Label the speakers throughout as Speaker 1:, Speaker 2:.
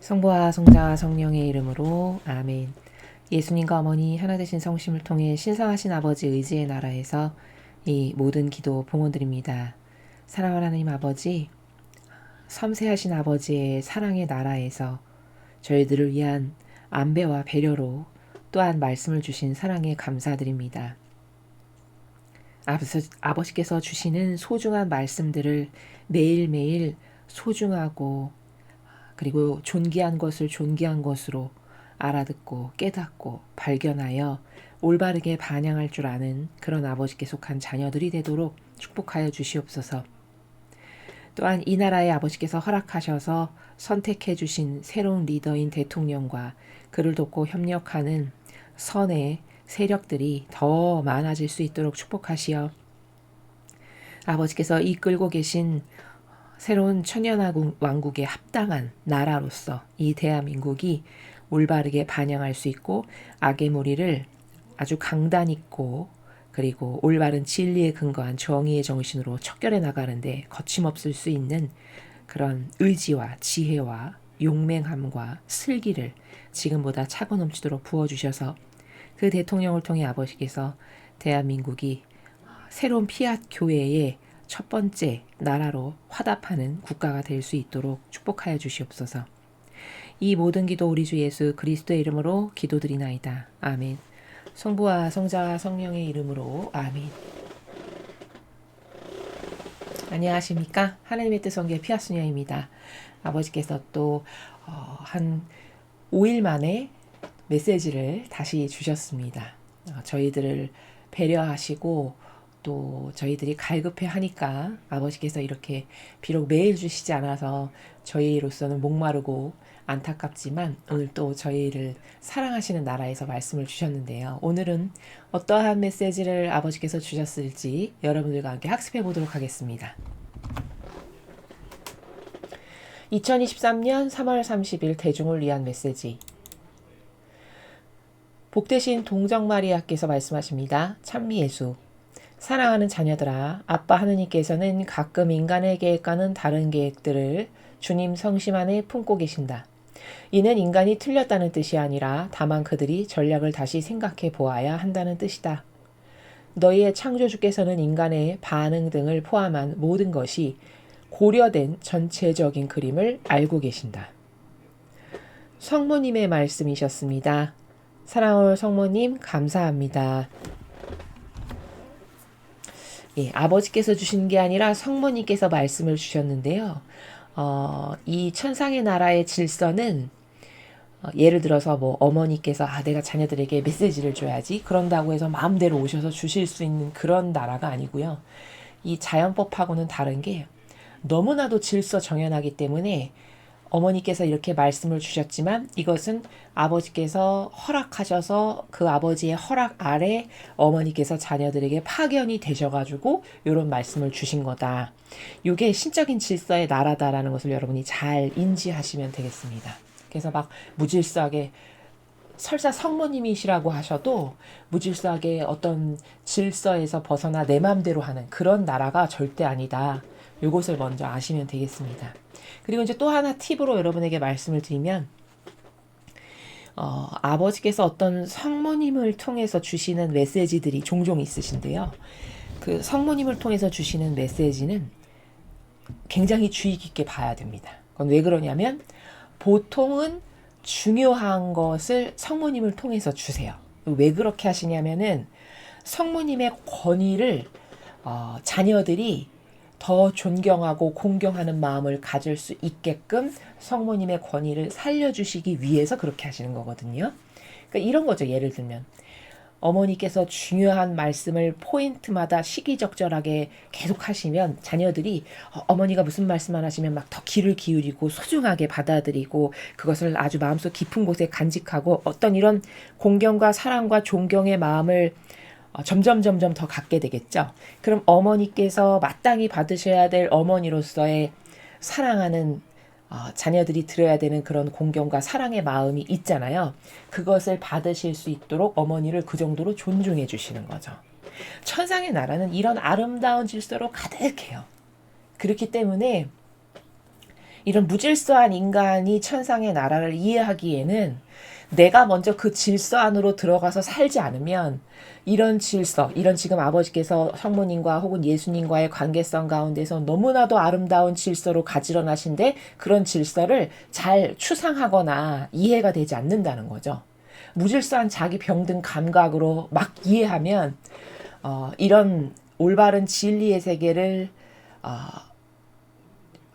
Speaker 1: 성부와 성자와 성령의 이름으로 아멘. 예수님과 어머니 하나 되신 성심을 통해 신성하신 아버지 의지의 나라에서 이 모든 기도 봉헌드립니다. 사랑하는 하나님 아버지, 섬세하신 아버지의 사랑의 나라에서 저희들을 위한 안배와 배려로 또한 말씀을 주신 사랑에 감사드립니다. 아버지께서 주시는 소중한 말씀들을 매일매일 소중하고 그리고 존귀한 것을 존귀한 것으로 알아듣고 깨닫고 발견하여 올바르게 반영할 줄 아는 그런 아버지께 속한 자녀들이 되도록 축복하여 주시옵소서. 또한 이 나라의 아버지께서 허락하셔서 선택해 주신 새로운 리더인 대통령과 그를 돕고 협력하는 선의 세력들이 더 많아질 수 있도록 축복하시어 아버지께서 이끌고 계신 새로운 천년왕국에 합당한 나라로서 이 대한민국이 올바르게 반영할 수 있고 악의 무리를 아주 강단 있고 그리고 올바른 진리에 근거한 정의의 정신으로 척결해 나가는데 거침없을 수 있는 그런 의지와 지혜와 용맹함과 슬기를 지금보다 차고 넘치도록 부어주셔서 그 대통령을 통해 아버지께서 대한민국이 새로운 피앗 교회의 첫 번째 나라로 화답하는 국가가 될 수 있도록 축복하여 주시옵소서. 이 모든 기도 우리 주 예수 그리스도의 이름으로 기도드리나이다. 아멘. 성부와 성자와 성령의 이름으로 아멘. 안녕하십니까? 하나님의 뜻 성교의 피아수녀입니다. 아버지께서 또 한 5일 만에 메시지를 다시 주셨습니다. 저희들을 배려하시고 또 저희들이 갈급해 하니까 아버지께서 이렇게 비록 매일 주시지 않아서 저희로서는 목마르고 안타깝지만 오늘 또 저희를 사랑하시는 나라에서 말씀을 주셨는데요. 오늘은 어떠한 메시지를 아버지께서 주셨을지 여러분들과 함께 학습해 보도록 하겠습니다. 2023년 3월 30일 대중을 위한 메시지. 복되신 동정마리아께서 말씀하십니다. 찬미예수. 사랑하는 자녀들아, 아빠 하느님께서는 가끔 인간의 계획과는 다른 계획들을 주님 성심 안에 품고 계신다. 이는 인간이 틀렸다는 뜻이 아니라 다만 그들이 전략을 다시 생각해 보아야 한다는 뜻이다. 너희의 창조주께서는 인간의 반응 등을 포함한 모든 것이 고려된 전체적인 그림을 알고 계신다. 성모님의 말씀이셨습니다. 사랑하는 성모님 감사합니다. 아버지께서 주신 게 아니라 성모님께서 말씀을 주셨는데요. 이 천상의 나라의 질서는 예를 들어서 뭐 어머니께서 내가 자녀들에게 메시지를 줘야지 그런다고 해서 마음대로 오셔서 주실 수 있는 그런 나라가 아니고요. 이 자연법하고는 다른 게 너무나도 질서 정연하기 때문에 어머니께서 이렇게 말씀을 주셨지만 이것은 아버지께서 허락하셔서 그 아버지의 허락 아래 어머니께서 자녀들에게 파견이 되셔가지고 이런 말씀을 주신 거다. 이게 신적인 질서의 나라다라는 것을 여러분이 잘 인지하시면 되겠습니다. 그래서 막 무질서하게 설사 성모님이시라고 하셔도 무질서하게 어떤 질서에서 벗어나 내 마음대로 하는 그런 나라가 절대 아니다. 이것을 먼저 아시면 되겠습니다. 그리고 이제 또 하나 팁으로 여러분에게 말씀을 드리면 아버지께서 어떤 성모님을 통해서 주시는 메시지들이 종종 있으신데요. 그 성모님을 통해서 주시는 메시지는 굉장히 주의 깊게 봐야 됩니다. 그건 왜 그러냐면 보통은 중요한 것을 성모님을 통해서 주세요. 왜 그렇게 하시냐면은 성모님의 권위를 자녀들이 더 존경하고 공경하는 마음을 가질 수 있게끔 성모님의 권위를 살려주시기 위해서 그렇게 하시는 거거든요. 그러니까 이런 거죠. 예를 들면 어머니께서 중요한 말씀을 포인트마다 시기적절하게 계속 하시면 자녀들이 어머니가 무슨 말씀만 하시면 막 더 귀를 기울이고 소중하게 받아들이고 그것을 아주 마음속 깊은 곳에 간직하고 어떤 이런 공경과 사랑과 존경의 마음을 점점 더 갖게 되겠죠. 그럼 어머니께서 마땅히 받으셔야 될 어머니로서의 사랑하는 자녀들이 들어야 되는 그런 공경과 사랑의 마음이 있잖아요. 그것을 받으실 수 있도록 어머니를 그 정도로 존중해 주시는 거죠. 천상의 나라는 이런 아름다운 질서로 가득해요. 그렇기 때문에 이런 무질서한 인간이 천상의 나라를 이해하기에는 내가 먼저 그 질서 안으로 들어가서 살지 않으면 이런 질서, 이런 지금 아버지께서 성모님과 혹은 예수님과의 관계성 가운데서 너무나도 아름다운 질서로 가지런하신데 그런 질서를 잘 추상하거나 이해가 되지 않는다는 거죠. 무질서한 자기 병든 감각으로 막 이해하면 이런 올바른 진리의 세계를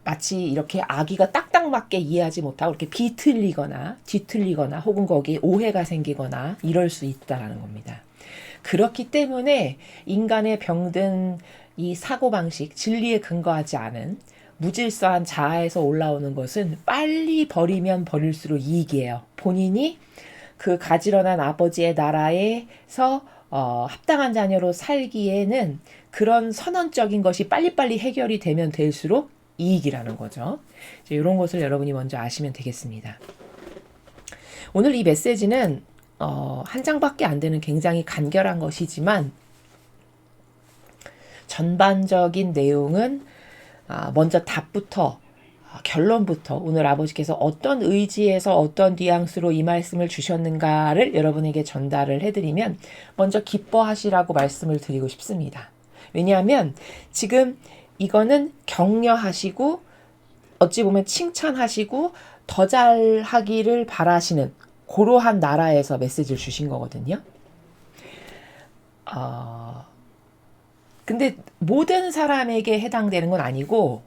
Speaker 1: 마치 이렇게 아기가 딱딱 맞게 이해하지 못하고 이렇게 비틀리거나 뒤틀리거나 혹은 거기에 오해가 생기거나 이럴 수 있다는 겁니다. 그렇기 때문에 인간의 병든 이 사고방식, 진리에 근거하지 않은 무질서한 자아에서 올라오는 것은 빨리 버리면 버릴수록 이익이에요. 본인이 그 가지런한 아버지의 나라에서 합당한 자녀로 살기에는 그런 선언적인 것이 빨리빨리 해결이 되면 될수록 이익이라는 거죠. 이런 것을 여러분이 먼저 아시면 되겠습니다. 오늘 이 메시지는 한 장밖에 안 되는 굉장히 간결한 것이지만 전반적인 내용은 먼저 답부터 결론부터 오늘 아버지께서 어떤 의지에서 어떤 뉘앙스로 이 말씀을 주셨는가를 여러분에게 전달을 해드리면 먼저 기뻐하시라고 말씀을 드리고 싶습니다. 왜냐하면 지금 이거는 격려하시고 어찌 보면 칭찬하시고 더 잘하기를 바라시는 그러한 나라에서 메시지를 주신 거거든요. 근데 모든 사람에게 해당되는 건 아니고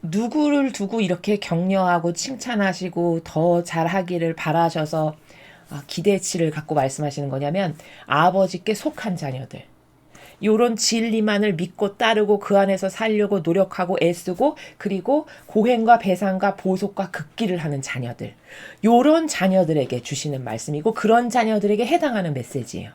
Speaker 1: 누구를 두고 이렇게 격려하고 칭찬하시고 더 잘하기를 바라셔서 기대치를 갖고 말씀하시는 거냐면 아버지께 속한 자녀들. 요런 진리만을 믿고 따르고 그 안에서 살려고 노력하고 애쓰고 그리고 고행과 배상과 보속과 극기를 하는 자녀들. 요런 자녀들에게 주시는 말씀이고 그런 자녀들에게 해당하는 메시지예요.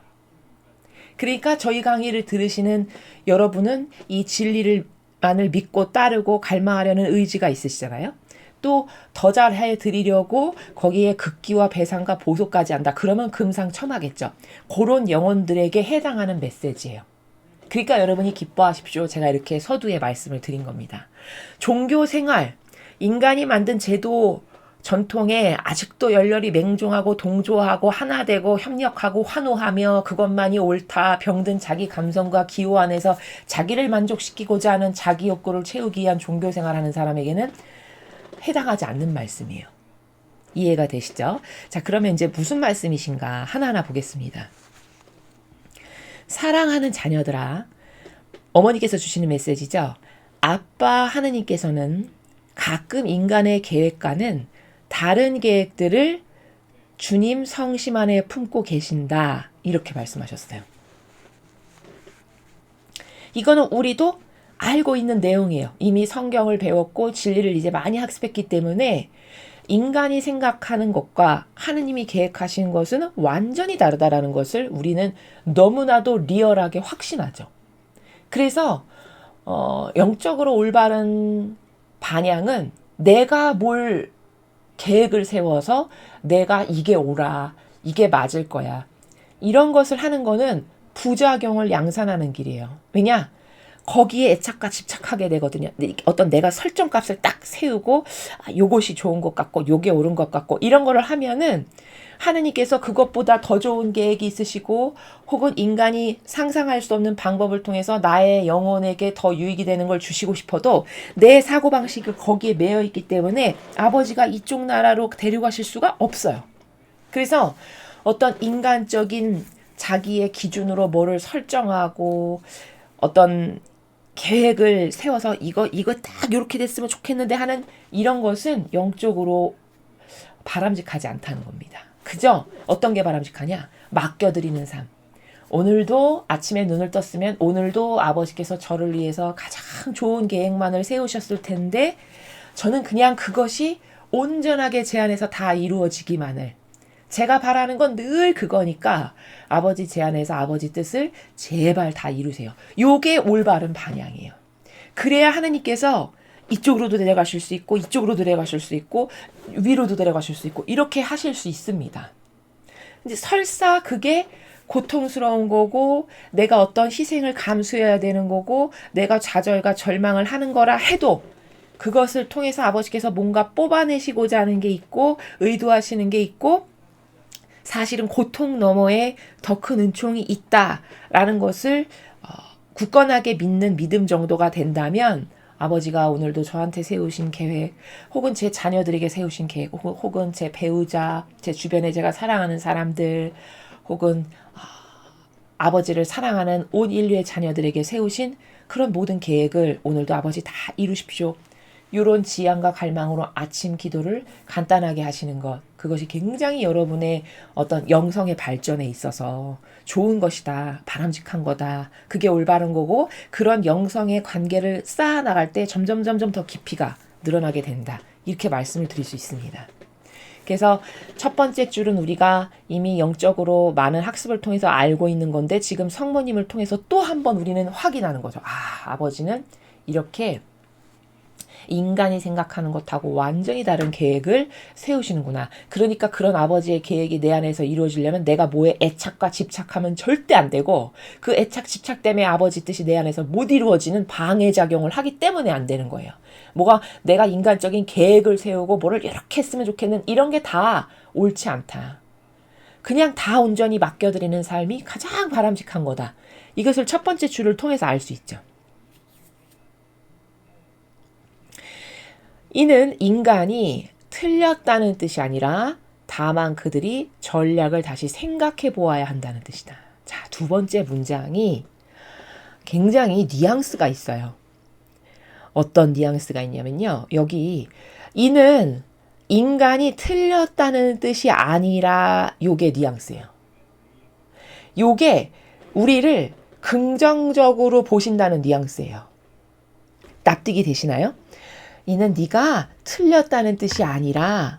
Speaker 1: 그러니까 저희 강의를 들으시는 여러분은 이 진리만을 믿고 따르고 갈망하려는 의지가 있으시잖아요. 또 더 잘해 드리려고 거기에 극기와 배상과 보속까지 한다. 그러면 금상첨화겠죠. 그런 영혼들에게 해당하는 메시지예요. 그러니까 여러분이 기뻐하십시오. 제가 이렇게 서두에 말씀을 드린 겁니다. 종교 생활, 인간이 만든 제도 전통에 아직도 열렬히 맹종하고 동조하고 하나 되고 협력하고 환호하며 그것만이 옳다. 병든 자기 감성과 기호 안에서 자기를 만족시키고자 하는 자기 욕구를 채우기 위한 종교 생활하는 사람에게는 해당하지 않는 말씀이에요. 이해가 되시죠? 자, 그러면 이제 무슨 말씀이신가 하나하나 보겠습니다. 사랑하는 자녀들아, 어머니께서 주시는 메시지죠. 아빠 하느님께서는 가끔 인간의 계획과는 다른 계획들을 주님 성심 안에 품고 계신다. 이렇게 말씀하셨어요. 이거는 우리도 알고 있는 내용이에요. 이미 성경을 배웠고 진리를 이제 많이 학습했기 때문에 인간이 생각하는 것과 하느님이 계획하신 것은 완전히 다르다라는 것을 우리는 너무나도 리얼하게 확신하죠. 그래서 영적으로 올바른 반향은 내가 뭘 계획을 세워서 내가 이게 옳아, 이게 맞을 거야. 이런 것을 하는 거는 부작용을 양산하는 길이에요. 왜냐? 거기에 애착과 집착하게 되거든요. 어떤 내가 설정값을 딱 세우고 요것이 좋은 것 같고 요게 옳은 것 같고 이런 거를 하면은 하느님께서 그것보다 더 좋은 계획이 있으시고 혹은 인간이 상상할 수 없는 방법을 통해서 나의 영혼에게 더 유익이 되는 걸 주시고 싶어도 내 사고방식이 거기에 매여 있기 때문에 아버지가 이쪽 나라로 데려가실 수가 없어요. 그래서 어떤 인간적인 자기의 기준으로 뭐를 설정하고 어떤 계획을 세워서 이거 딱 이렇게 됐으면 좋겠는데 하는 이런 것은 영적으로 바람직하지 않다는 겁니다. 그죠? 어떤 게 바람직하냐? 맡겨드리는 삶. 오늘도 아침에 눈을 떴으면 오늘도 아버지께서 저를 위해서 가장 좋은 계획만을 세우셨을 텐데 저는 그냥 그것이 온전하게 제 안에서 다 이루어지기만을 제가 바라는 건 늘 그거니까 아버지 제안에서 아버지 뜻을 제발 다 이루세요. 요게 올바른 방향이에요. 그래야 하느님께서 이쪽으로도 내려가실 수 있고 이쪽으로도 내려가실 수 있고 위로도 내려가실 수 있고 이렇게 하실 수 있습니다. 근데 설사 그게 고통스러운 거고 내가 어떤 희생을 감수해야 되는 거고 내가 좌절과 절망을 하는 거라 해도 그것을 통해서 아버지께서 뭔가 뽑아내시고자 하는 게 있고 의도하시는 게 있고 사실은 고통 너머에 더 큰 은총이 있다라는 것을 굳건하게 믿는 믿음 정도가 된다면 아버지가 오늘도 저한테 세우신 계획 혹은 제 자녀들에게 세우신 계획 혹은 제 배우자, 제 주변에 제가 사랑하는 사람들 혹은 아버지를 사랑하는 온 인류의 자녀들에게 세우신 그런 모든 계획을 오늘도 아버지 다 이루십시오. 이런 지향과 갈망으로 아침 기도를 간단하게 하시는 것, 그것이 굉장히 여러분의 어떤 영성의 발전에 있어서 좋은 것이다, 바람직한 거다, 그게 올바른 거고 그런 영성의 관계를 쌓아나갈 때 점점 더 깊이가 늘어나게 된다. 이렇게 말씀을 드릴 수 있습니다. 그래서 첫 번째 줄은 우리가 이미 영적으로 많은 학습을 통해서 알고 있는 건데 지금 성모님을 통해서 또 한 번 우리는 확인하는 거죠. 아버지는 이렇게 인간이 생각하는 것하고 완전히 다른 계획을 세우시는구나. 그러니까 그런 아버지의 계획이 내 안에서 이루어지려면 내가 뭐에 애착과 집착하면 절대 안 되고 그 애착 집착 때문에 아버지 뜻이 내 안에서 못 이루어지는 방해작용을 하기 때문에 안 되는 거예요. 뭐가 내가 인간적인 계획을 세우고 뭐를 이렇게 했으면 좋겠는 이런 게 다 옳지 않다. 그냥 다 온전히 맡겨드리는 삶이 가장 바람직한 거다. 이것을 첫 번째 줄을 통해서 알 수 있죠. 이는 인간이 틀렸다는 뜻이 아니라 다만 그들이 전략을 다시 생각해 보아야 한다는 뜻이다. 자, 두 번째 문장이 굉장히 뉘앙스가 있어요. 어떤 뉘앙스가 있냐면요. 여기 이는 인간이 틀렸다는 뜻이 아니라 요게 뉘앙스예요. 요게 우리를 긍정적으로 보신다는 뉘앙스예요. 납득이 되시나요? 이는 네가 틀렸다는 뜻이 아니라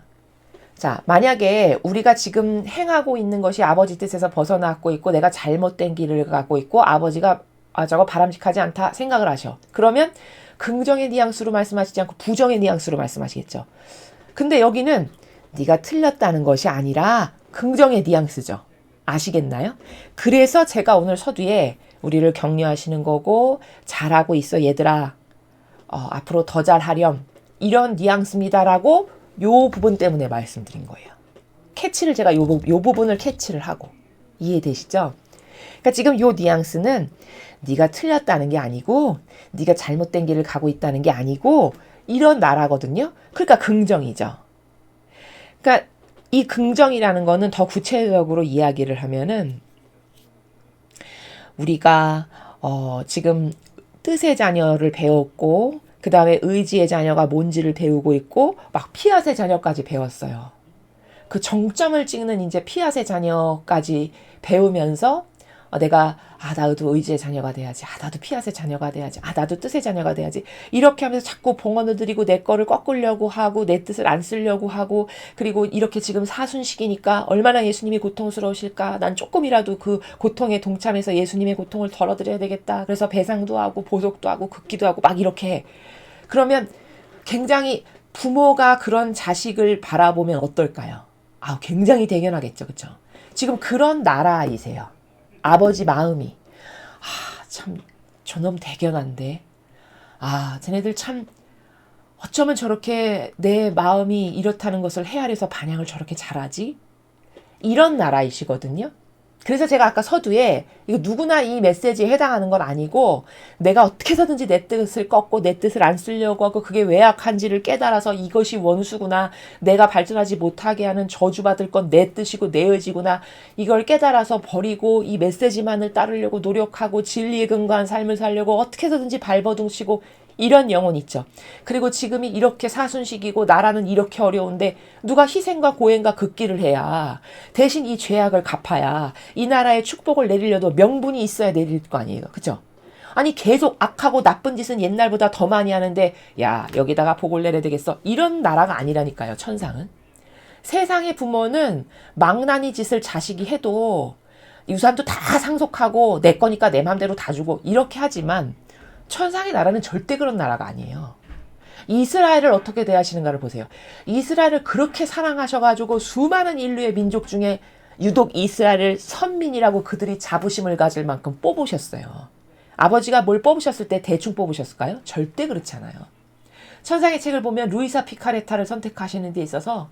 Speaker 1: 자, 만약에 우리가 지금 행하고 있는 것이 아버지 뜻에서 벗어나고 있고 내가 잘못된 길을 가고 있고 아버지가 저거 바람직하지 않다 생각을 하셔. 그러면 긍정의 뉘앙스로 말씀하시지 않고 부정의 뉘앙스로 말씀하시겠죠. 근데 여기는 네가 틀렸다는 것이 아니라 긍정의 뉘앙스죠. 아시겠나요? 그래서 제가 오늘 서두에 우리를 격려하시는 거고 잘하고 있어 얘들아. 앞으로 더 잘하렴. 이런 뉘앙스입니다라고 요 부분 때문에 말씀드린 거예요. 캐치를 제가 요 부분을 캐치를 하고 이해되시죠? 그러니까 지금 요 뉘앙스는 네가 틀렸다는 게 아니고 네가 잘못된 길을 가고 있다는 게 아니고 이런 나라거든요. 그러니까 긍정이죠. 그러니까 이 긍정이라는 거는 더 구체적으로 이야기를 하면은 우리가 지금 뜻의 자녀를 배웠고 그 다음에 의지의 자녀가 뭔지를 배우고 있고 막 피앗의 자녀까지 배웠어요. 그 정점을 찍는 이제 피앗의 자녀까지 배우면서 내가 나도 의지의 자녀가 돼야지. 나도 피앗의 자녀가 돼야지. 나도 뜻의 자녀가 돼야지. 이렇게 하면서 자꾸 봉헌을 드리고 내 거를 꺾으려고 하고 내 뜻을 안 쓰려고 하고 그리고 이렇게 지금 사순식이니까 얼마나 예수님이 고통스러우실까. 난 조금이라도 그 고통에 동참해서 예수님의 고통을 덜어드려야 되겠다. 그래서 배상도 하고 보석도 하고 긋기도 하고 막 이렇게 해. 그러면 굉장히 부모가 그런 자식을 바라보면 어떨까요? 굉장히 대견하겠죠. 그렇죠? 지금 그런 나라이세요. 아버지 마음이 참 저놈 대견한데 쟤네들 참 어쩌면 저렇게 내 마음이 이렇다는 것을 헤아려서 반향을 저렇게 잘하지? 이런 나라이시거든요. 그래서 제가 아까 서두에 이거 누구나 이 메시지에 해당하는 건 아니고 내가 어떻게 해서든지 내 뜻을 꺾고 내 뜻을 안 쓰려고 하고 그게 왜 악한지를 깨달아서 이것이 원수구나. 내가 발전하지 못하게 하는 저주받을 건 내 뜻이고 내 의지구나. 이걸 깨달아서 버리고 이 메시지만을 따르려고 노력하고 진리에 근거한 삶을 살려고 어떻게 해서든지 발버둥치고 이런 영혼 있죠. 그리고 지금이 이렇게 사순식이고 나라는 이렇게 어려운데 누가 희생과 고행과 극기를 해야 대신 이 죄악을 갚아야 이 나라에 축복을 내리려도 명분이 있어야 내릴 거 아니에요. 그죠? 아니 계속 악하고 나쁜 짓은 옛날보다 더 많이 하는데 야 여기다가 복을 내려야 되겠어. 이런 나라가 아니라니까요. 천상은. 세상의 부모는 망나니 짓을 자식이 해도 유산도 다 상속하고 내 거니까 내 맘대로 다 주고 이렇게 하지만 천상의 나라는 절대 그런 나라가 아니에요. 이스라엘을 어떻게 대하시는가를 보세요. 이스라엘을 그렇게 사랑하셔가지고 수많은 인류의 민족 중에 유독 이스라엘을 선민이라고 그들이 자부심을 가질 만큼 뽑으셨어요. 아버지가 뭘 뽑으셨을 때 대충 뽑으셨을까요? 절대 그렇지 않아요. 천상의 책을 보면 루이사 피카레타를 선택하시는 데 있어서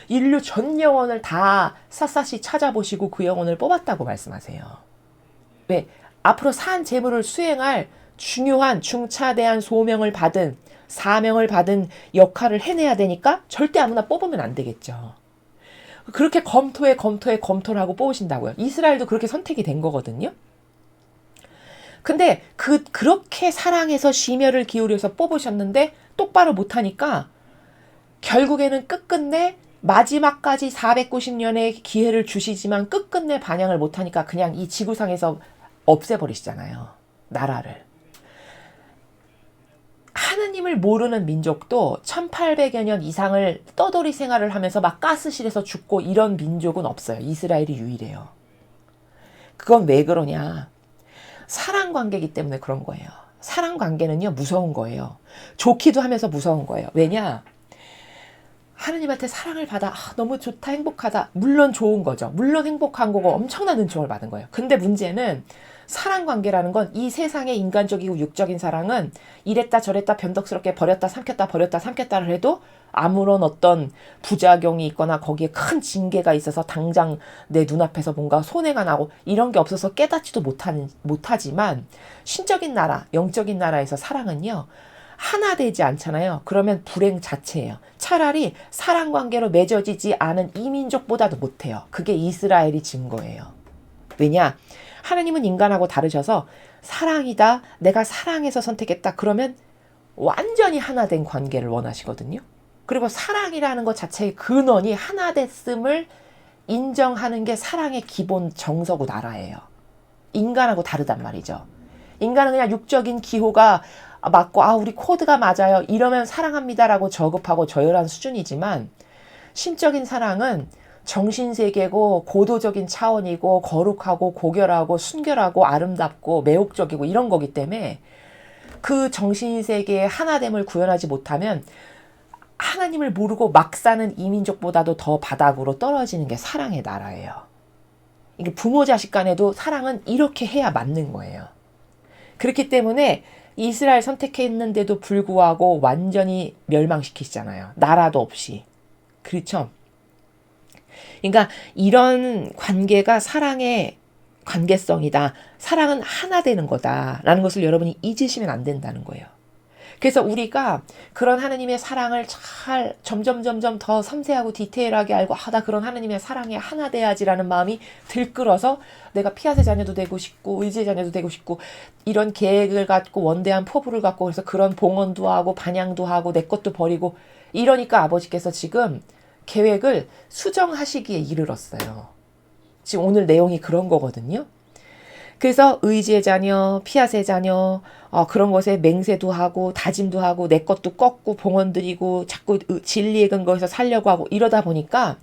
Speaker 1: 인류 전 영혼을 다 샅샅이 찾아보시고 그 영혼을 뽑았다고 말씀하세요. 왜? 앞으로 산 재물을 수행할 중요한 중차대한 소명을 받은 사명을 받은 역할을 해내야 되니까 절대 아무나 뽑으면 안 되겠죠. 그렇게 검토를 하고 뽑으신다고요. 이스라엘도 그렇게 선택이 된 거거든요. 근데 그렇게 사랑해서 심혈을 기울여서 뽑으셨는데 똑바로 못하니까 결국에는 끝끝내 마지막까지 490년의 기회를 주시지만 끝끝내 반영을 못하니까 그냥 이 지구상에서 없애버리시잖아요. 나라를. 하느님을 모르는 민족도 1800여 년 이상을 떠돌이 생활을 하면서 막 가스실에서 죽고 이런 민족은 없어요. 이스라엘이 유일해요. 그건 왜 그러냐. 사랑 관계이기 때문에 그런 거예요. 사랑 관계는요, 무서운 거예요. 좋기도 하면서 무서운 거예요. 왜냐? 하느님한테 사랑을 받아 너무 좋다 행복하다. 물론 좋은 거죠. 물론 행복한 거고 엄청난 은총을 받은 거예요. 근데 문제는 사랑 관계라는 건 이 세상의 인간적이고 육적인 사랑은 이랬다 저랬다 변덕스럽게 버렸다 삼켰다를 해도 아무런 어떤 부작용이 있거나 거기에 큰 징계가 있어서 당장 내 눈앞에서 뭔가 손해가 나고 이런 게 없어서 깨닫지도 못하지만 신적인 나라, 영적인 나라에서 사랑은요. 하나 되지 않잖아요. 그러면 불행 자체예요. 차라리 사랑 관계로 맺어지지 않은 이민족보다도 못해요. 그게 이스라엘이 증거예요. 왜냐? 하나님은 인간하고 다르셔서 사랑이다. 내가 사랑해서 선택했다. 그러면 완전히 하나 된 관계를 원하시거든요. 그리고 사랑이라는 것 자체의 근원이 하나 됐음을 인정하는 게 사랑의 기본 정서고 나라예요. 인간하고 다르단 말이죠. 인간은 그냥 육적인 기호가 맞고 우리 코드가 맞아요. 이러면 사랑합니다라고 저급하고 저열한 수준이지만 신적인 사랑은 정신세계고 고도적인 차원이고 거룩하고 고결하고 순결하고 아름답고 매혹적이고 이런 거기 때문에 그 정신세계의 하나됨을 구현하지 못하면 하나님을 모르고 막 사는 이민족보다도 더 바닥으로 떨어지는 게 사랑의 나라예요. 이게 부모 자식 간에도 사랑은 이렇게 해야 맞는 거예요. 그렇기 때문에 이스라엘 선택했는데도 불구하고 완전히 멸망시키시잖아요. 나라도 없이. 그렇죠? 그러니까 이런 관계가 사랑의 관계성이다. 사랑은 하나 되는 거다라는 것을 여러분이 잊으시면 안 된다는 거예요. 그래서 우리가 그런 하나님의 사랑을 잘 점점 더 섬세하고 디테일하게 알고 나 그런 하나님의 사랑에 하나 돼야지라는 마음이 들끓어서 내가 피앗의 자녀도 되고 싶고 의지의 자녀도 되고 싶고 이런 계획을 갖고 원대한 포부를 갖고 그래서 그런 봉헌도 하고 반향도 하고 내 것도 버리고 이러니까 아버지께서 지금 계획을 수정하시기에 이르렀어요. 지금 오늘 내용이 그런 거거든요. 그래서 의지의 자녀, 피앗의 자녀 그런 것에 맹세도 하고 다짐도 하고 내 것도 꺾고 봉헌 드리고 자꾸 진리의 근거에서 살려고 하고 이러다 보니까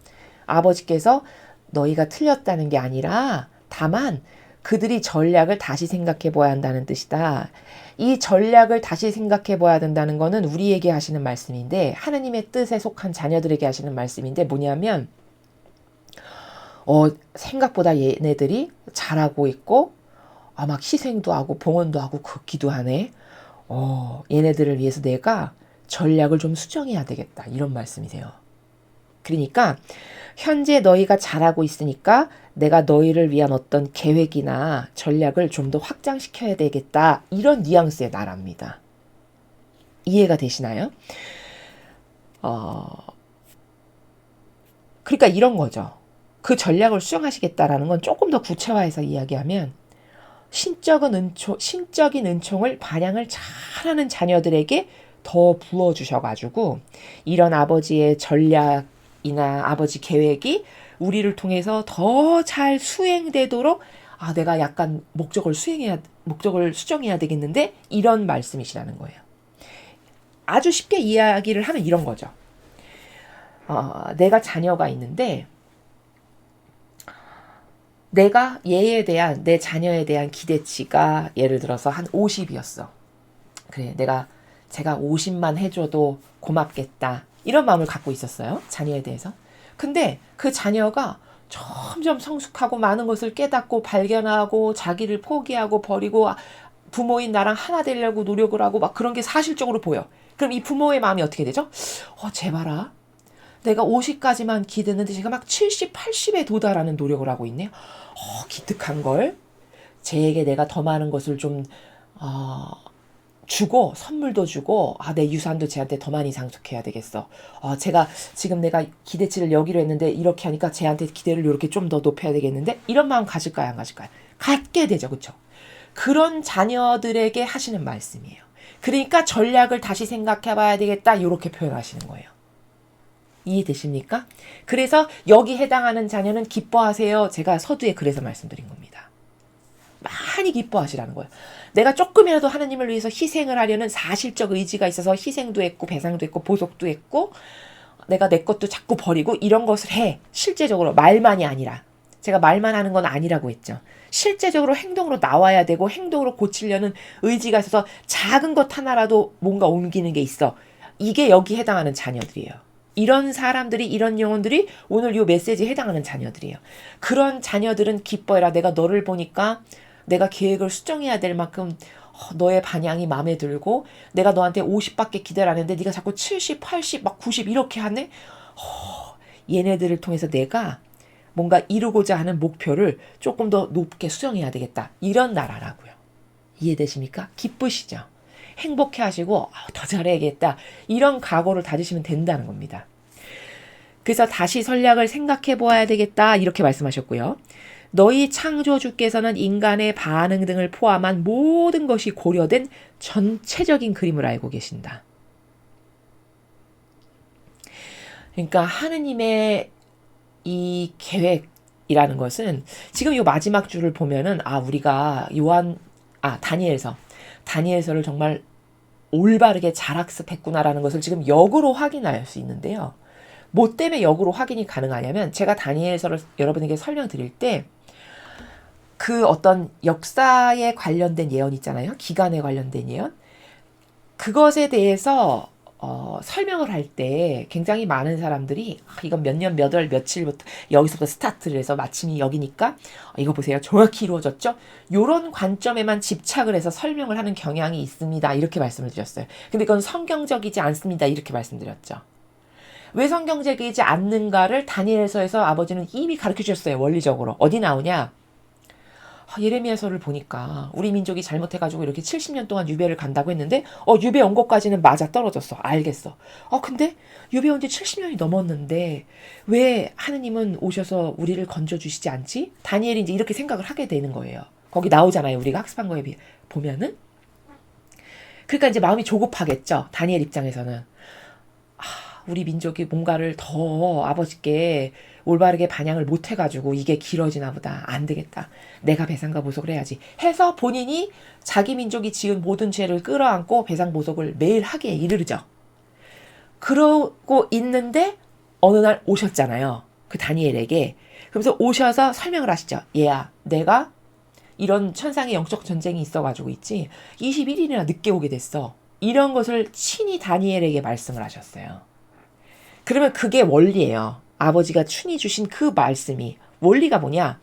Speaker 1: 아버지께서 너희가 틀렸다는 게 아니라 다만 그들이 전략을 다시 생각해 봐야 한다는 뜻이다. 이 전략을 다시 생각해 봐야 된다는 거는 우리에게 하시는 말씀인데 하나님의 뜻에 속한 자녀들에게 하시는 말씀인데 뭐냐면 생각보다 얘네들이 잘하고 있고 막 희생도 하고 봉헌도 하고 걷기도 하네. 얘네들을 위해서 내가 전략을 좀 수정해야 되겠다. 이런 말씀이세요. 그러니까 현재 너희가 잘하고 있으니까 내가 너희를 위한 어떤 계획이나 전략을 좀 더 확장시켜야 되겠다. 이런 뉘앙스의 나라입니다. 이해가 되시나요? 그러니까 이런 거죠. 그 전략을 수정하시겠다라는 건 조금 더 구체화해서 이야기하면 신적인 은총을 반영을 잘하는 자녀들에게 더 부어주셔가지고 이런 아버지의 전략이나 아버지 계획이 우리를 통해서 더 잘 수행되도록 내가 약간 목적을 수정해야 되겠는데 이런 말씀이시라는 거예요. 아주 쉽게 이야기를 하면 이런 거죠. 내가 자녀가 있는데 내가 내 자녀에 대한 기대치가 예를 들어서 한 50이었어. 그래, 제가 50만 해줘도 고맙겠다. 이런 마음을 갖고 있었어요. 자녀에 대해서. 근데 그 자녀가 점점 성숙하고 많은 것을 깨닫고 발견하고 자기를 포기하고 버리고 부모인 나랑 하나 되려고 노력을 하고 막 그런 게 사실적으로 보여. 그럼 이 부모의 마음이 어떻게 되죠? 제발아. 내가 50까지만 기대는데 제가 막 70, 80에 도달하는 노력을 하고 있네요. 기특한 걸. 쟤에게 내가 더 많은 것을 좀 주고 선물도 주고 내 유산도 쟤한테 더 많이 상속해야 되겠어. 제가 지금 내가 기대치를 여기로 했는데 이렇게 하니까 쟤한테 기대를 이렇게 좀 더 높여야 되겠는데 이런 마음 가질까요? 안 가질까요? 갖게 되죠. 그렇죠? 그런 자녀들에게 하시는 말씀이에요. 그러니까 전략을 다시 생각해 봐야 되겠다 이렇게 표현하시는 거예요. 이해되십니까? 그래서 여기 해당하는 자녀는 기뻐하세요. 제가 서두에 그래서 말씀드린 겁니다. 많이 기뻐하시라는 거예요. 내가 조금이라도 하나님을 위해서 희생을 하려는 사실적 의지가 있어서 희생도 했고 배상도 했고 보석도 했고 내가 내 것도 자꾸 버리고 이런 것을 해. 실제적으로 말만이 아니라. 제가 말만 하는 건 아니라고 했죠. 실제적으로 행동으로 나와야 되고 행동으로 고치려는 의지가 있어서 작은 것 하나라도 뭔가 옮기는 게 있어. 이게 여기 해당하는 자녀들이에요. 이런 사람들이 이런 영혼들이 오늘 이 메시지에 해당하는 자녀들이에요. 그런 자녀들은 기뻐해라. 내가 너를 보니까 내가 계획을 수정해야 될 만큼 너의 반향이 마음에 들고 내가 너한테 50밖에 기대를 안 했는데 네가 자꾸 70, 80, 막 90 이렇게 하네. 얘네들을 통해서 내가 뭔가 이루고자 하는 목표를 조금 더 높게 수정해야 되겠다. 이런 나라라고요. 이해되십니까? 기쁘시죠? 행복해 하시고 더 잘해야겠다. 이런 각오를 다지시면 된다는 겁니다. 그래서 다시 전략을 생각해 보아야 되겠다. 이렇게 말씀하셨고요. 너희 창조주께서는 인간의 반응 등을 포함한 모든 것이 고려된 전체적인 그림을 알고 계신다. 그러니까 하느님의 이 계획이라는 것은 지금 이 마지막 줄을 보면은 우리가 다니엘서를 정말 올바르게 잘 학습했구나라는 것을 지금 역으로 확인할 수 있는데요. 뭐 때문에 역으로 확인이 가능하냐면 제가 다니엘서를 여러분에게 설명드릴 때 그 어떤 역사에 관련된 예언 있잖아요. 기간에 관련된 예언. 그것에 대해서 설명을 할 때 굉장히 많은 사람들이 이건 몇 년 몇 월 며칠부터 여기서부터 스타트를 해서 마침이 여기니까 이거 보세요. 정확히 이루어졌죠? 이런 관점에만 집착을 해서 설명을 하는 경향이 있습니다. 이렇게 말씀을 드렸어요. 근데 그건 성경적이지 않습니다. 이렇게 말씀드렸죠. 왜 성경적이지 않는가를 다니엘서에서 아버지는 이미 가르쳐 주셨어요. 원리적으로. 어디 나오냐? 예레미야서를 보니까 우리 민족이 잘못해가지고 이렇게 70년 동안 유배를 간다고 했는데 유배 온 것까지는 맞아 떨어졌어. 알겠어. 근데 유배 온 지 70년이 넘었는데 왜 하느님은 오셔서 우리를 건져주시지 않지? 다니엘이 이제 이렇게 생각을 하게 되는 거예요. 거기 나오잖아요. 우리가 학습한 거에 비해 보면은. 그러니까 이제 마음이 조급하겠죠. 다니엘 입장에서는. 우리 민족이 뭔가를 더 아버지께 올바르게 반향을 못 해가지고 이게 길어지나 보다. 안 되겠다. 내가 배상과 보석을 해야지. 해서 본인이 자기 민족이 지은 모든 죄를 끌어안고 배상 보석을 매일 하기에 이르죠. 그러고 있는데 어느 날 오셨잖아요. 그 다니엘에게. 그러면서 오셔서 설명을 하시죠. 얘야, 내가 이런 천상의 영적 전쟁이 있어가지고 있지. 21일이나 늦게 오게 됐어. 이런 것을 친히 다니엘에게 말씀을 하셨어요. 그러면 그게 원리예요. 아버지가 친히 주신 그 말씀이. 원리가 뭐냐?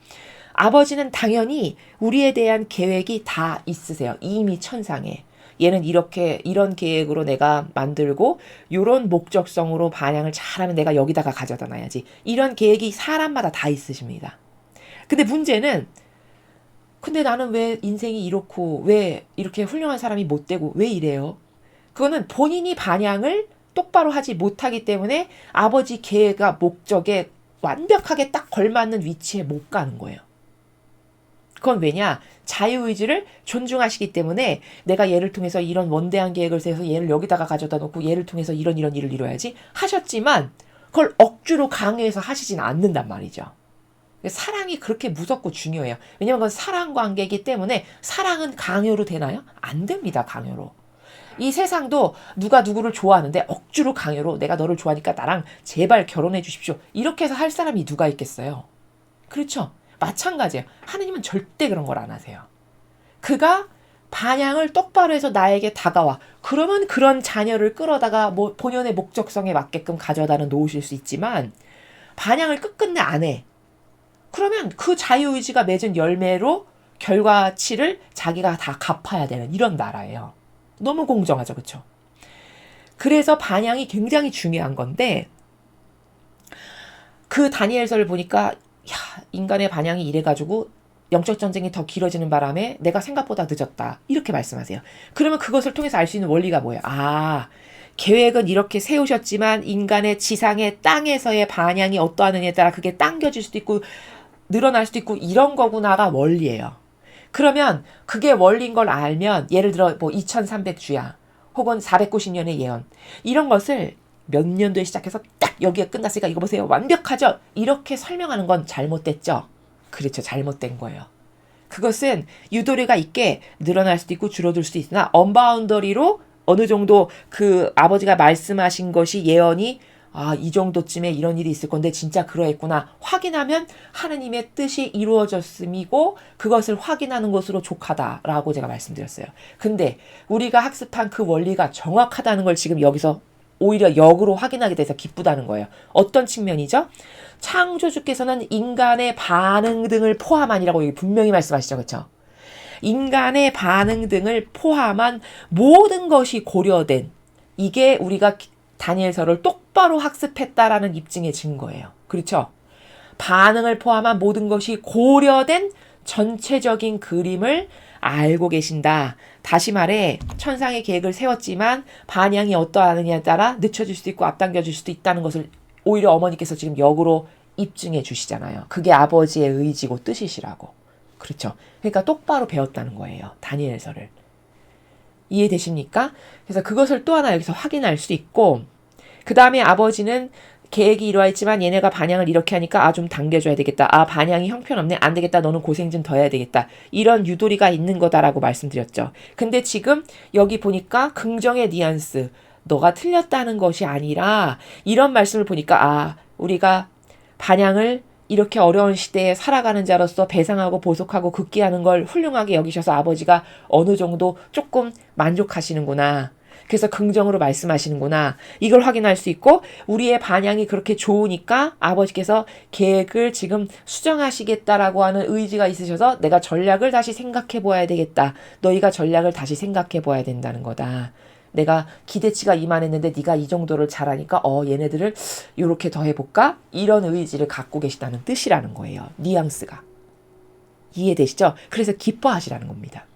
Speaker 1: 아버지는 당연히 우리에 대한 계획이 다 있으세요. 이미 천상에. 얘는 이런 계획으로 내가 만들고 이런 목적성으로 반향을 잘하면 내가 여기다가 가져다 놔야지. 이런 계획이 사람마다 다 있으십니다. 근데 문제는 근데 나는 왜 인생이 이렇고 왜 이렇게 훌륭한 사람이 못 되고 왜 이래요? 그거는 본인이 반향을 똑바로 하지 못하기 때문에 아버지 계획과 목적에 완벽하게 딱 걸맞는 위치에 못 가는 거예요. 그건 왜냐? 자유의지를 존중하시기 때문에 내가 얘를 통해서 이런 원대한 계획을 세워서 얘를 여기다가 가져다 놓고 얘를 통해서 이런 일을 이뤄야지 하셨지만 그걸 억지로 강요해서 하시진 않는단 말이죠. 사랑이 그렇게 무섭고 중요해요. 왜냐하면 그건 사랑 관계이기 때문에 사랑은 강요로 되나요? 안 됩니다. 강요로. 이 세상도 누가 누구를 좋아하는데 억지로 강요로 내가 너를 좋아하니까 나랑 제발 결혼해 주십시오. 이렇게 해서 할 사람이 누가 있겠어요? 그렇죠? 마찬가지예요. 하느님은 절대 그런 걸 안 하세요. 그가 반향을 똑바로 해서 나에게 다가와. 그러면 그런 자녀를 끌어다가 본연의 목적성에 맞게끔 가져다는 놓으실 수 있지만 반향을 끝끝내 안 해. 그러면 그 자유의지가 맺은 열매로 결과치를 자기가 다 갚아야 되는 이런 나라예요. 너무 공정하죠. 그렇죠? 그래서 반향이 굉장히 중요한 건데 그 다니엘서를 보니까 인간의 반향이 이래가지고 영적 전쟁이 더 길어지는 바람에 내가 생각보다 늦었다. 이렇게 말씀하세요. 그러면 그것을 통해서 알 수 있는 원리가 뭐예요? 계획은 이렇게 세우셨지만 인간의 지상의 땅에서의 반향이 어떠하느냐에 따라 그게 당겨질 수도 있고 늘어날 수도 있고 이런 거구나가 원리예요. 그러면 그게 원리인 걸 알면 예를 들어 뭐 2300주야 혹은 490년의 예언 이런 것을 몇 년도에 시작해서 딱 여기에 끝났으니까 이거 보세요. 완벽하죠? 이렇게 설명하는 건 잘못됐죠? 그렇죠. 잘못된 거예요. 그것은 유도리가 있게 늘어날 수도 있고 줄어들 수도 있으나 언바운더리로 어느 정도 그 아버지가 말씀하신 것이 예언이 이 정도쯤에 이런 일이 있을 건데 진짜 그러했구나. 확인하면 하느님의 뜻이 이루어졌음이고 그것을 확인하는 것으로 족하다라고 제가 말씀드렸어요. 근데 우리가 학습한 그 원리가 정확하다는 걸 지금 여기서 오히려 역으로 확인하게 돼서 기쁘다는 거예요. 어떤 측면이죠? 창조주께서는 인간의 반응 등을 포함한이라고 여기 분명히 말씀하시죠. 그렇죠? 인간의 반응 등을 포함한 모든 것이 고려된 이게 우리가 다니엘서를 똑바로 학습했다라는 입증의 증거예요. 그렇죠? 반응을 포함한 모든 것이 고려된 전체적인 그림을 알고 계신다. 다시 말해 천상의 계획을 세웠지만 반향이 어떠하느냐에 따라 늦춰질 수도 있고 앞당겨질 수도 있다는 것을 오히려 어머니께서 지금 역으로 입증해 주시잖아요. 그게 아버지의 의지고 뜻이시라고. 그렇죠. 그러니까 똑바로 배웠다는 거예요. 다니엘서를. 이해되십니까? 그래서 그것을 또 하나 여기서 확인할 수 있고 그 다음에 아버지는 계획이 이러했지만 얘네가 반향을 이렇게 하니까 좀 당겨줘야 되겠다. 반향이 형편없네. 안 되겠다. 너는 고생 좀 더 해야 되겠다. 이런 유도리가 있는 거다라고 말씀드렸죠. 근데 지금 여기 보니까 긍정의 뉘앙스 너가 틀렸다는 것이 아니라 이런 말씀을 보니까 우리가 반향을 이렇게 어려운 시대에 살아가는 자로서 배상하고 보속하고 극기하는 걸 훌륭하게 여기셔서 아버지가 어느 정도 조금 만족하시는구나. 그래서 긍정으로 말씀하시는구나. 이걸 확인할 수 있고 우리의 반향이 그렇게 좋으니까 아버지께서 계획을 지금 수정하시겠다라고 하는 의지가 있으셔서 내가 전략을 다시 생각해 보아야 되겠다. 너희가 전략을 다시 생각해 보아야 된다는 거다. 내가 기대치가 이만했는데 네가 이 정도를 잘하니까 얘네들을 이렇게 더 해볼까? 이런 의지를 갖고 계시다는 뜻이라는 거예요. 뉘앙스가. 이해되시죠? 그래서 기뻐하시라는 겁니다.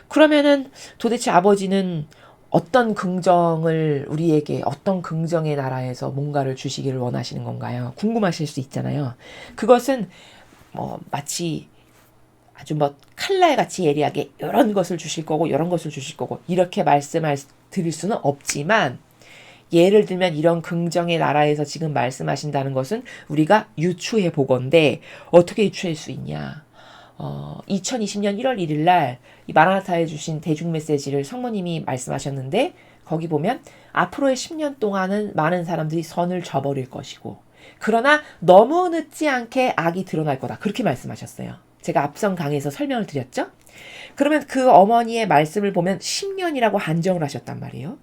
Speaker 1: 그러면은 도대체 아버지는 어떤 긍정을 우리에게 어떤 긍정의 나라에서 뭔가를 주시기를 원하시는 건가요? 궁금하실 수 있잖아요. 그것은 마치 아주 칼날 같이 예리하게 이런 것을 주실 거고 이런 것을 주실 거고 이렇게 말씀을 드릴 수는 없지만 예를 들면 이런 긍정의 나라에서 지금 말씀하신다는 것은 우리가 유추해 보건데 어떻게 유추할 수 있냐? 2020년 1월 1일 날 이 마라나타에 주신 대중 메시지를 성모님이 말씀하셨는데 거기 보면 앞으로의 10년 동안은 많은 사람들이 선을 저버릴 것이고 그러나 너무 늦지 않게 악이 드러날 거다. 그렇게 말씀하셨어요. 제가 앞선 강의에서 설명을 드렸죠? 그러면 그 어머니의 말씀을 보면 10년이라고 한정을 하셨단 말이에요.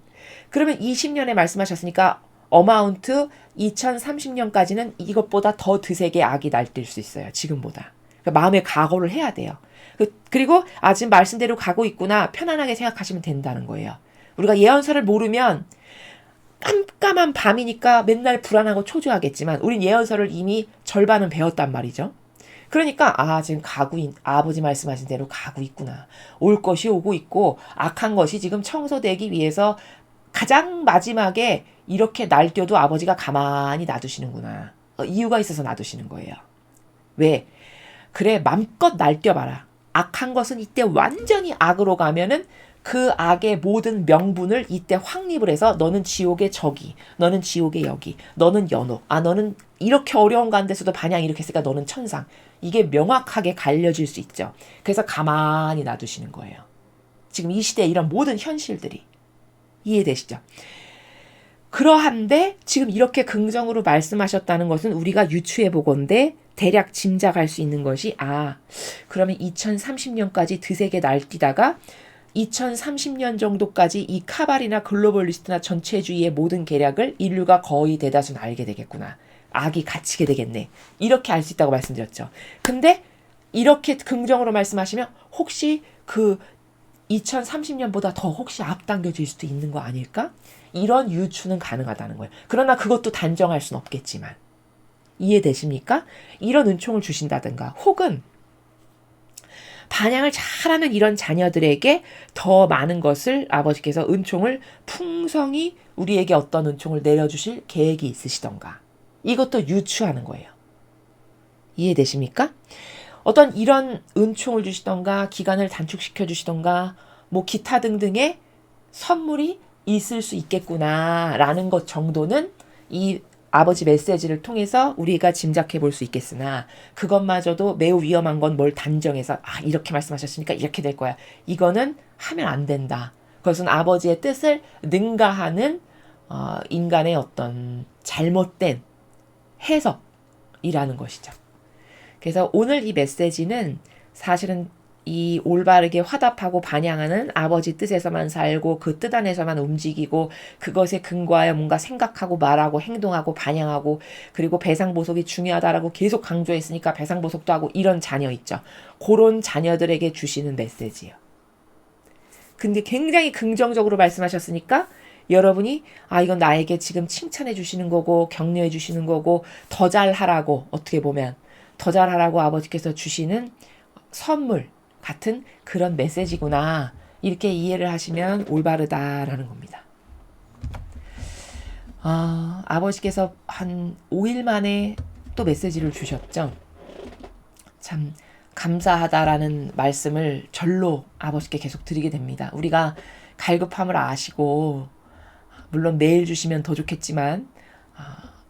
Speaker 1: 그러면 20년에 말씀하셨으니까 어마운트 2030년까지는 이것보다 더 드세게 악이 날뛸 수 있어요. 지금보다. 그러니까 마음의 각오를 해야 돼요. 그리고 지금 말씀대로 가고 있구나 편안하게 생각하시면 된다는 거예요. 우리가 예언서를 모르면 깜깜한 밤이니까 맨날 불안하고 초조하겠지만 우린 예언서를 이미 절반은 배웠단 말이죠. 그러니까 지금 아버지 말씀하신 대로 가고 있구나. 올 것이 오고 있고 악한 것이 지금 청소되기 위해서 가장 마지막에 이렇게 날뛰어도 아버지가 가만히 놔두시는구나. 이유가 있어서 놔두시는 거예요. 왜? 그래 맘껏 날뛰어봐라. 악한 것은 이때 완전히 악으로 가면은 그 악의 모든 명분을 이때 확립을 해서 너는 지옥의 저기, 너는 지옥의 여기, 너는 연옥, 너는 이렇게 어려운 가운데서도 반향 이렇게 했으니까 너는 천상. 이게 명확하게 갈려질 수 있죠. 그래서 가만히 놔두시는 거예요. 지금 이 시대의 이런 모든 현실들이. 이해되시죠? 그러한데 지금 이렇게 긍정으로 말씀하셨다는 것은 우리가 유추해 보건대 대략 짐작할 수 있는 것이 그러면 2030년까지 드세게 날뛰다가 2030년 정도까지 이 카발이나 글로벌리스트나 전체주의의 모든 계략을 인류가 거의 대다수는 알게 되겠구나. 악이 갇히게 되겠네. 이렇게 알 수 있다고 말씀드렸죠. 근데 이렇게 긍정으로 말씀하시면 혹시 그 2030년보다 더 혹시 앞당겨질 수도 있는 거 아닐까? 이런 유추는 가능하다는 거예요. 그러나 그것도 단정할 수는 없겠지만. 이해되십니까? 이런 은총을 주신다든가 혹은 반향을 잘하는 이런 자녀들에게 더 많은 것을 아버지께서 은총을 풍성히 우리에게 어떤 은총을 내려주실 계획이 있으시던가. 이것도 유추하는 거예요. 이해되십니까? 어떤 이런 은총을 주시던가 기간을 단축시켜 주시던가 뭐 기타 등등의 선물이 있을 수 있겠구나라는 것 정도는 이 아버지 메시지를 통해서 우리가 짐작해 볼 수 있겠으나 그것마저도 매우 위험한 건 뭘 단정해서 이렇게 말씀하셨으니까 이렇게 될 거야. 이거는 하면 안 된다. 그것은 아버지의 뜻을 능가하는 인간의 어떤 잘못된 해석이라는 것이죠. 그래서 오늘 이 메시지는 사실은 이 올바르게 화답하고 반영하는 아버지 뜻에서만 살고 그 뜻 안에서만 움직이고 그것에 근거하여 뭔가 생각하고 말하고 행동하고 반영하고 그리고 배상보석이 중요하다라고 계속 강조했으니까 배상보석도 하고 이런 자녀 있죠. 그런 자녀들에게 주시는 메시지예요. 근데 굉장히 긍정적으로 말씀하셨으니까 여러분이 이건 나에게 지금 칭찬해 주시는 거고 격려해 주시는 거고 더 잘하라고 어떻게 보면 더 잘하라고 아버지께서 주시는 선물 같은 그런 메시지구나. 이렇게 이해를 하시면 올바르다라는 겁니다. 아버지께서 한 5일 만에 또 메시지를 주셨죠. 참 감사하다라는 말씀을 절로 아버지께 계속 드리게 됩니다. 우리가 갈급함을 아시고 물론 매일 주시면 더 좋겠지만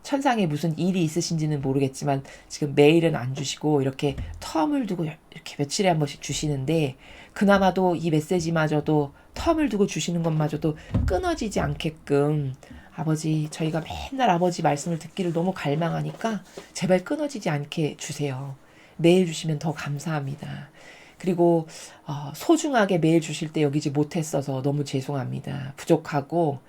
Speaker 1: 천상에 무슨 일이 있으신지는 모르겠지만 지금 매일은 안 주시고 이렇게 텀을 두고 이렇게 며칠에 한 번씩 주시는데 그나마도 이 메시지마저도 텀을 두고 주시는 것마저도 끊어지지 않게끔 아버지 저희가 맨날 아버지 말씀을 듣기를 너무 갈망하니까 제발 끊어지지 않게 주세요. 매일 주시면 더 감사합니다. 그리고 소중하게 매일 주실 때 여기지 못했어서 너무 죄송합니다. 부족하고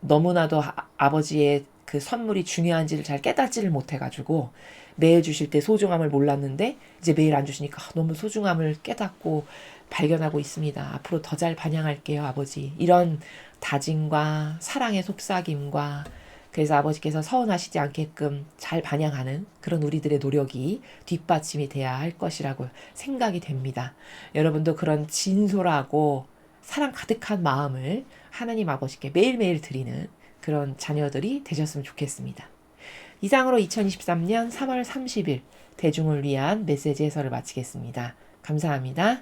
Speaker 1: 너무나도 아버지의 그 선물이 중요한지를 잘 깨닫지를 못해가지고 매일 주실 때 소중함을 몰랐는데 이제 매일 안 주시니까 너무 소중함을 깨닫고 발견하고 있습니다. 앞으로 더 잘 반영할게요, 아버지. 이런 다짐과 사랑의 속삭임과 그래서 아버지께서 서운하시지 않게끔 잘 반영하는 그런 우리들의 노력이 뒷받침이 돼야 할 것이라고 생각이 됩니다. 여러분도 그런 진솔하고 사랑 가득한 마음을 하나님 아버지께 매일매일 드리는 그런 자녀들이 되셨으면 좋겠습니다. 이상으로 2023년 3월 30일 대중을 위한 메시지 해설을 마치겠습니다. 감사합니다.